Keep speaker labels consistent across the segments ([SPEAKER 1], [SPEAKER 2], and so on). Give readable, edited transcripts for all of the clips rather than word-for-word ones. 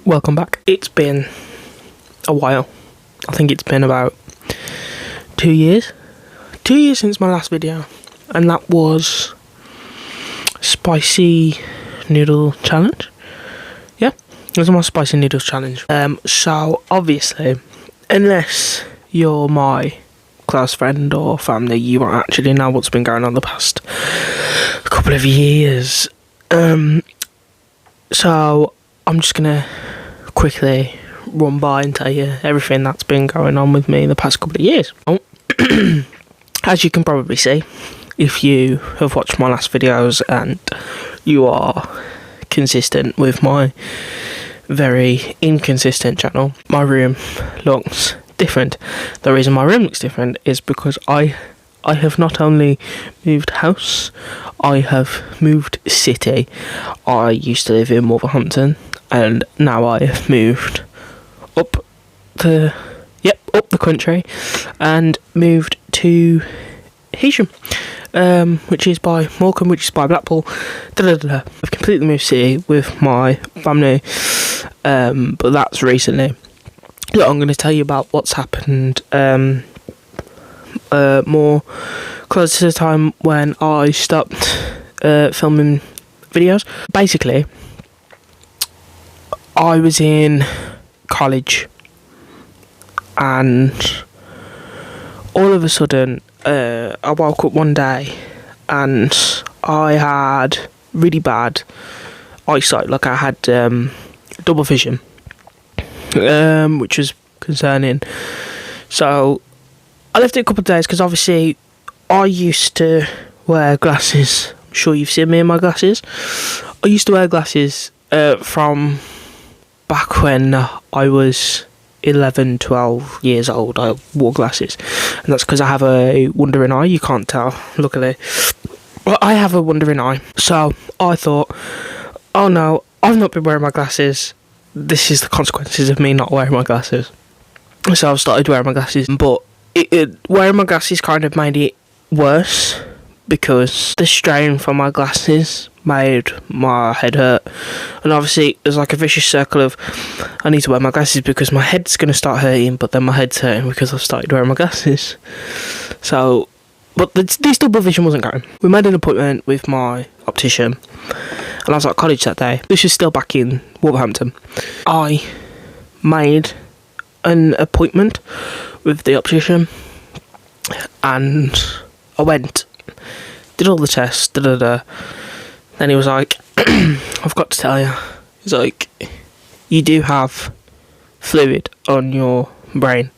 [SPEAKER 1] Welcome back. It's been a while. I think it's been about 2 years. 2 years since my last video, and that was spicy noodle challenge. Yeah, it was my spicy noodles challenge. So obviously, unless you're my close friend or family, you won't actually know what's been going on the past couple of years. So I'm just gonna quickly run by and tell you everything that's been going on with me in the past couple of years. As you can probably see, if you have watched my last videos and you are consistent with my very inconsistent channel, my room looks different. The reason my room looks different is because I have not only moved house, I have moved city. I used to live in Wolverhampton, and now I have moved up the country and moved to Heysham, which is by Morecambe, which is by Blackpool. I've completely moved city with my family, but that's recently. Look, I'm going to tell you about what's happened more close to the time when I stopped filming videos. Basically, I was in college and all of a sudden I woke up one day and I had really bad eyesight. Like, I had double vision, which was concerning. So I left it a couple of days because obviously I used to wear glasses. I'm sure you've seen me in my glasses. I used to wear glasses from back when I was 11, 12 years old. I wore glasses, and that's because I have a wandering eye. You can't tell, luckily. Well, I have a wandering eye. So I thought, oh no, I've not been wearing my glasses. This is the consequences of me not wearing my glasses. So I've started wearing my glasses, but wearing my glasses kind of made it worse because the strain from my glasses made my head hurt, and obviously there's like a vicious circle of I need to wear my glasses because my head's going to start hurting, but then my head's hurting because I've started wearing my glasses. So, but this double vision wasn't going. We made an appointment with my optician, and I was at college that day. This is still back in Wolverhampton. I made an appointment with the optician, and I went, did all the tests, Then he was like, I've got to tell you, he's like, you do have fluid on your brain.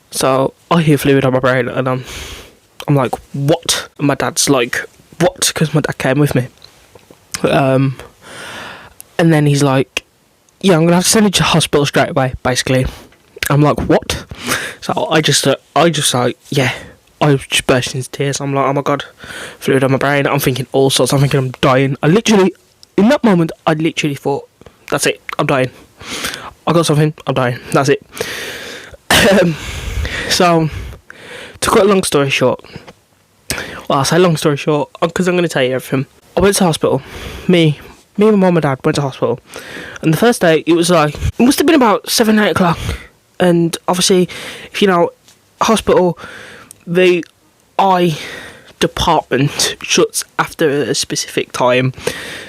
[SPEAKER 1] So I hear fluid on my brain, and I'm like, what? And my dad's like, what? Because my dad came with me. And then he's like, yeah, I'm gonna have to send you to hospital straight away, basically. I'm like, what? So I just like, yeah, I just burst into tears. I'm like, oh my god, fluid on my brain. I'm thinking all sorts. I'm thinking I'm dying. In that moment, I literally thought, that's it, I'm dying. I got something, I'm dying. That's it. So, to cut a long story short, well, I'll say long story short, because I'm going to tell you everything. I went to hospital. Me, my mum and dad went to hospital. And the first day, it was like, it must have been about 7, 8 o'clock. And obviously, if you know, hospital, the eye department shuts after a specific time.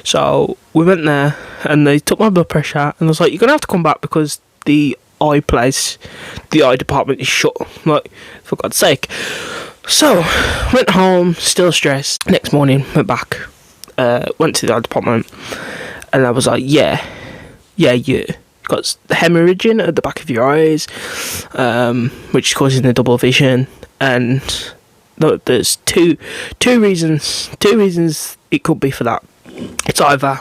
[SPEAKER 1] So we went there and they took my blood pressure, and I was like, you're going to have to come back because the eye department is shut. Like, for God's sake. So went home, still stressed. Next morning, went back, went to the eye department, and I was like, yeah, you got hemorrhaging at the back of your eyes, which is causing the double vision. And there's two reasons it could be for that. It's either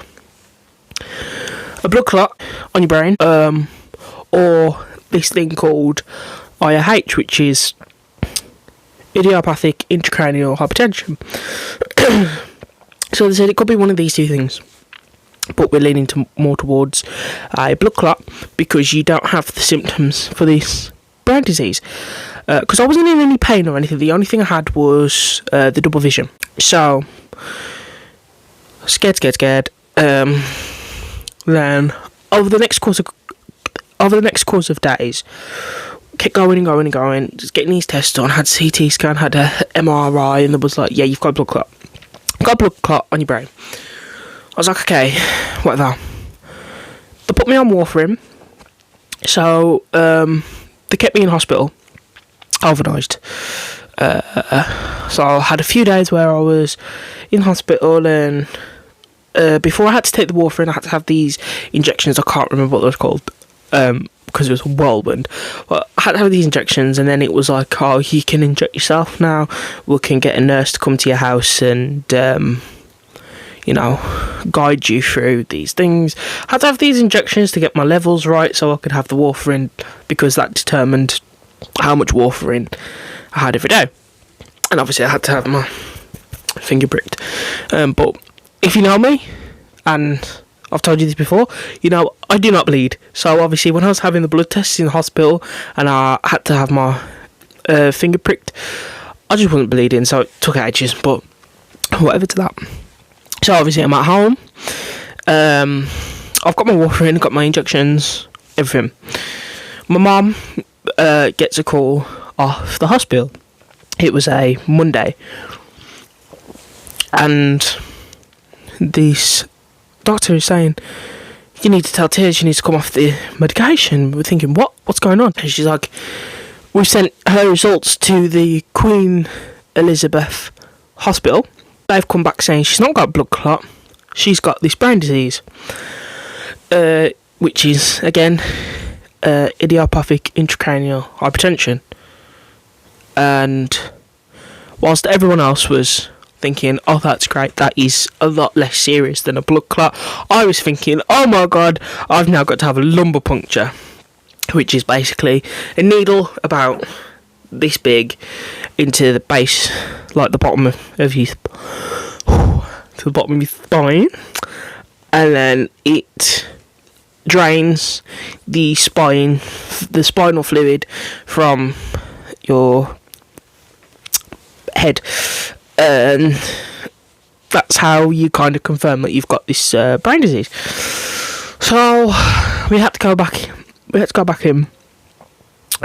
[SPEAKER 1] a blood clot on your brain, or this thing called IAH, which is idiopathic intracranial hypertension. So they said it could be one of these two things, but we're leaning more towards a blood clot because you don't have the symptoms for this brain disease. Because I wasn't in any pain or anything. The only thing I had was the double vision. So, scared. Then over the next course of days, kept going and going and going, just getting these tests done. Had CT scan, had a MRI, and there was like, yeah, you've got a blood clot. Got a blood clot on your brain. I was like, okay, whatever. They put me on warfarin. So they kept me in hospital overnight. So I had a few days where I was in hospital, and before I had to take the warfarin, I had to have these injections. I can't remember what they were called, because it was a whirlwind. But I had to have these injections, and then it was like, oh, you can inject yourself now. We can get a nurse to come to your house and, guide you through these things. I had to have these injections to get my levels right so I could have the warfarin, because that determined how much warfarin I had every day. And obviously I had to have my finger pricked. But if you know me, and I've told you this before, I do not bleed. So obviously when I was having the blood tests in the hospital and I had to have my finger pricked, I just wasn't bleeding, so it took ages, but whatever to that. So obviously I'm at home. I've got my warfarin, got my injections, everything. My mum gets a call off the hospital. It was a Monday, and this doctor is saying, you need to tell Tears you need to come off the medication. We're thinking, what's going on? And she's like, we've sent her results to the Queen Elizabeth Hospital. They've come back saying she's not got a blood clot, she's got this brain disease, which is, again, idiopathic intracranial hypertension. And whilst everyone else was thinking, oh, that's great, that is a lot less serious than a blood clot, I was thinking, oh my god, I've now got to have a lumbar puncture, which is basically a needle about this big into the base, like the bottom of your to the bottom of your spine, and then it drains the spinal fluid from your head, and that's how you kind of confirm that you've got this brain disease. So we had to go back in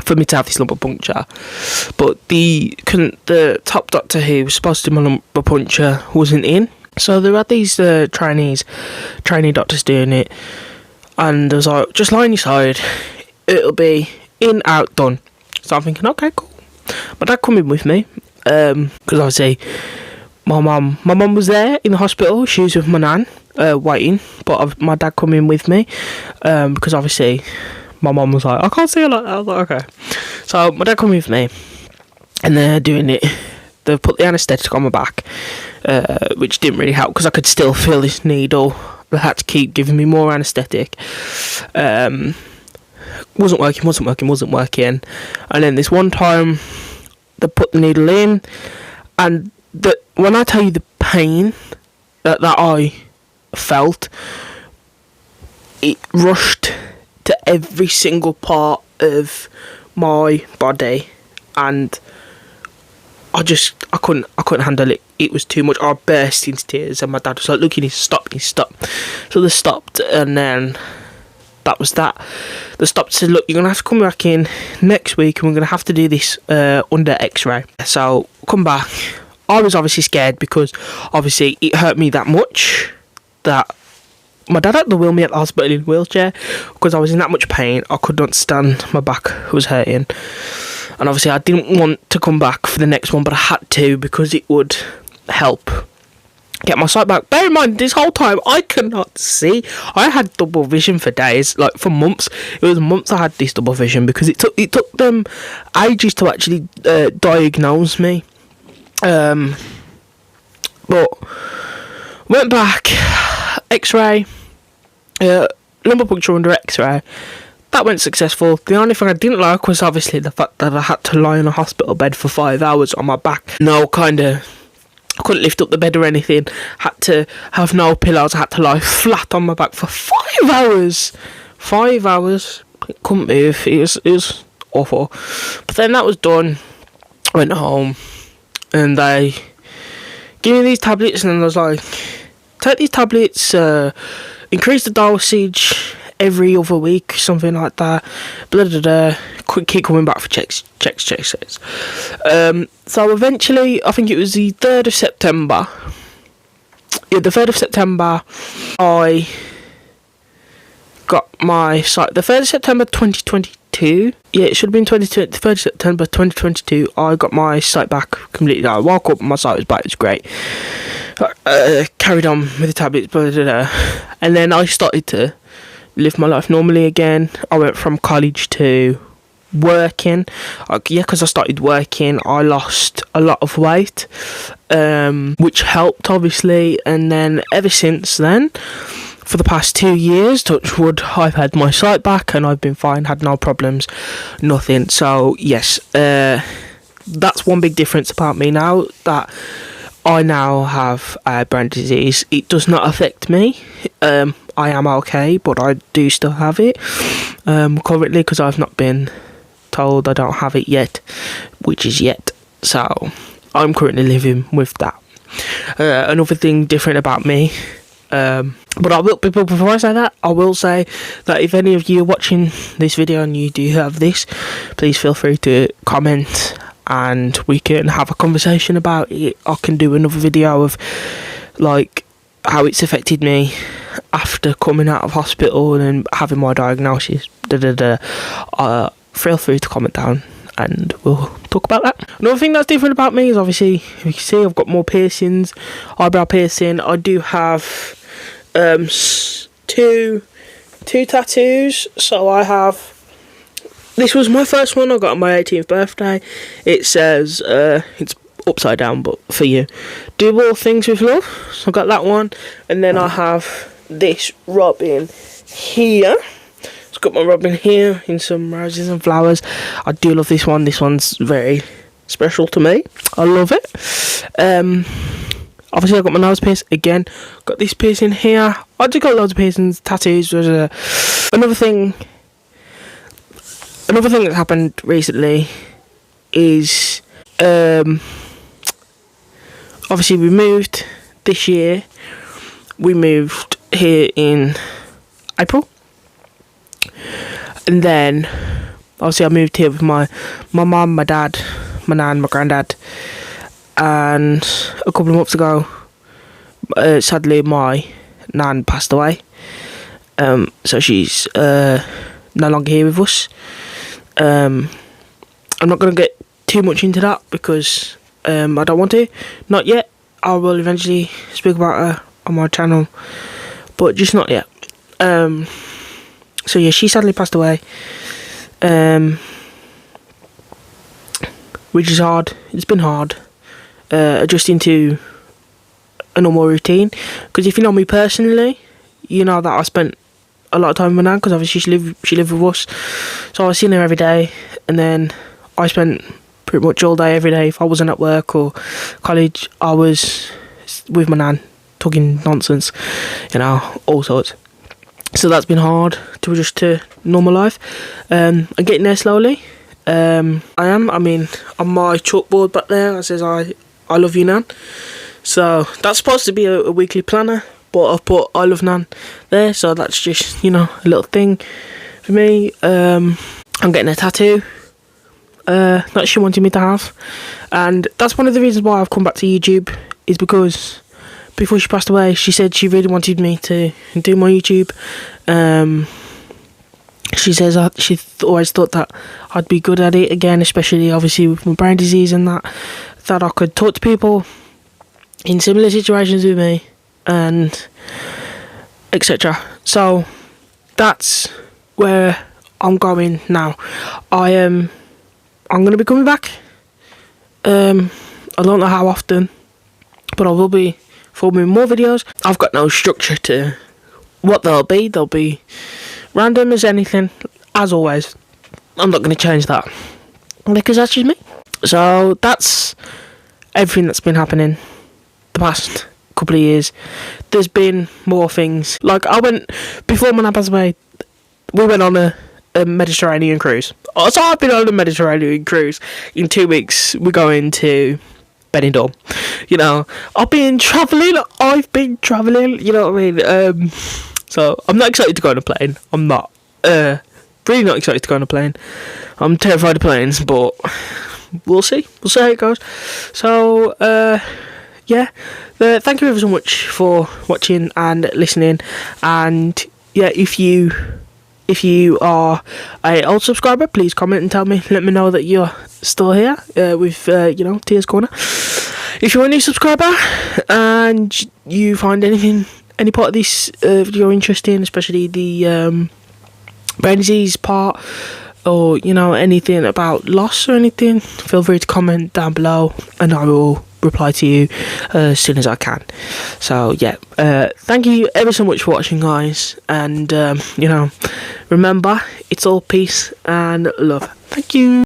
[SPEAKER 1] for me to have this lumbar puncture, but the top doctor who was supposed to do my lumbar puncture wasn't in. So there were these trainee doctors doing it, and I was like, just lie on your side, it'll be in, out, done. So I'm thinking, okay, cool. My dad come in with me, because obviously my mum was there in the hospital. She was with my nan, waiting, but my dad come in with me, because obviously my mum was like, I can't see her like that. I was like, okay. So my dad come with me, and they're doing it. They've put the anaesthetic on my back, which didn't really help because I could still feel this needle. They had to keep giving me more anaesthetic. Wasn't working. And then this one time, they put the needle in, and when I tell you the pain that I felt, it rushed to every single part of my body, and I couldn't handle it. It was too much. I burst into tears, and my dad was like, look, you need to stop. So they stopped, and then that was that. They stopped and said, look, you're going to have to come back in next week, and we're going to have to do this under x-ray. So come back. I was obviously scared because obviously it hurt me that much that my dad had to wheel me at the hospital in a wheelchair because I was in that much pain. I could not stand. My back was hurting. And obviously I didn't want to come back for the next one, but I had to because it would help get my sight back. Bear in mind, this whole time I could not see. I had double vision for days, like for months. It was months I had this double vision because it took them ages to actually diagnose me. But went back, x-ray, lumbar puncture under x-ray. That went successful. The only thing I didn't like was obviously the fact that I had to lie in a hospital bed for 5 hours on my back. I couldn't lift up the bed or anything. Had to have no pillows. I had to lie flat on my back for 5 hours. 5 hours. Couldn't move. It was awful. But then that was done. I went home, and they gave me these tablets, and I was like, take these tablets, increase the dosage every other week, something like that. Blah, blah, blah. Keep coming back for checks. So eventually, I think it was the 3rd of September. Yeah, the 3rd of September, I got my sight. The 3rd of September 2022. Yeah, it should have been 2020. The 3rd of September 2022. I got my sight back completely. I woke up and my sight was back. It was great. Carried on with the tablets, blah, blah, blah. And then I started to live my life normally again. I went from college to working. Because I started working, I lost a lot of weight, which helped obviously. And then ever since then, for the past 2 years, touch wood, I've had my sight back and I've been fine, had no problems, nothing. So yes, that's one big difference about me now, that I now have brain disease. It does not affect me. I am okay, but I do still have it currently, because I've not been told I don't have it yet, which is yet. So I'm currently living with that. Another thing different about me, but I will, before I say that, I will say that if any of you are watching this video and you do have this, please feel free to comment and we can have a conversation about it. I can do another video of like how it's affected me after coming out of hospital and having my diagnosis. Feel free to comment down and we'll talk about that. Another thing that's different about me is obviously, you can see I've got more piercings, eyebrow piercing. I do have two tattoos. So I have, this was my first one I got on my 18th birthday. It says, it's upside down, but for you, do all things with love. So I got that one, and then I have this robin here. It's got my robin here in some roses and flowers. I do love this one. This one's very special to me. I love it. Obviously I got my nose pierced again. Got this piercing here. I just got loads of piercings, tattoos. Another thing that happened recently is obviously we moved this year. We moved here in April, and then obviously I moved here with my mum, my dad, my nan, my granddad, and a couple of months ago, sadly my nan passed away. So she's no longer here with us. I'm not going to get too much into that because I don't want to. Not yet. I will eventually speak about her on my channel, but just not yet. So yeah, she sadly passed away, which is hard. It's been hard adjusting to a normal routine, because if you know me personally, you know that I spent a lot of time with her nan, because obviously she lived with us, so I was seeing her every day, and then I spent pretty much all day every day. If I wasn't at work or college, I was with my nan talking nonsense, you know, all sorts. So that's been hard to adjust to normal life. I'm getting there slowly. I mean, on my chalkboard back there it says I love you, Nan. So that's supposed to be a weekly planner, but I've put I love Nan there, so that's just, you know, a little thing for me. I'm getting a tattoo that she wanted me to have, and that's one of the reasons why I've come back to YouTube, is because before she passed away, she said she really wanted me to do my YouTube. She says she always thought that I'd be good at it again, especially obviously with my brain disease, and that I could talk to people in similar situations with me, and etc. So that's where I'm going now. I'm going to be coming back. I don't know how often, but I will be filming more videos. I've got no structure to what they'll be. They'll be random as anything, as always. I'm not going to change that, because that's just me. So that's everything that's been happening the past couple of years. There's been more things. Like, before my nan passed away, we went on a Mediterranean cruise. So I've been on a Mediterranean cruise. In 2 weeks, we're going to Benidorm. You know, I've been travelling, you know what I mean? So I'm not excited to go on a plane. I'm not. Really not excited to go on a plane. I'm terrified of planes, but we'll see. We'll see how it goes. So, yeah. Thank you ever so much for watching and listening. And yeah, if you are a old subscriber, please comment and tell me. Let me know that you're still here with Tears Corner. If you're a new subscriber and you find any part of this video interesting, especially the brain disease part, or anything about loss or anything, feel free to comment down below and I will reply to you as soon as I can. So yeah, thank you ever so much for watching, guys, and remember, it's all peace and love. Thank you.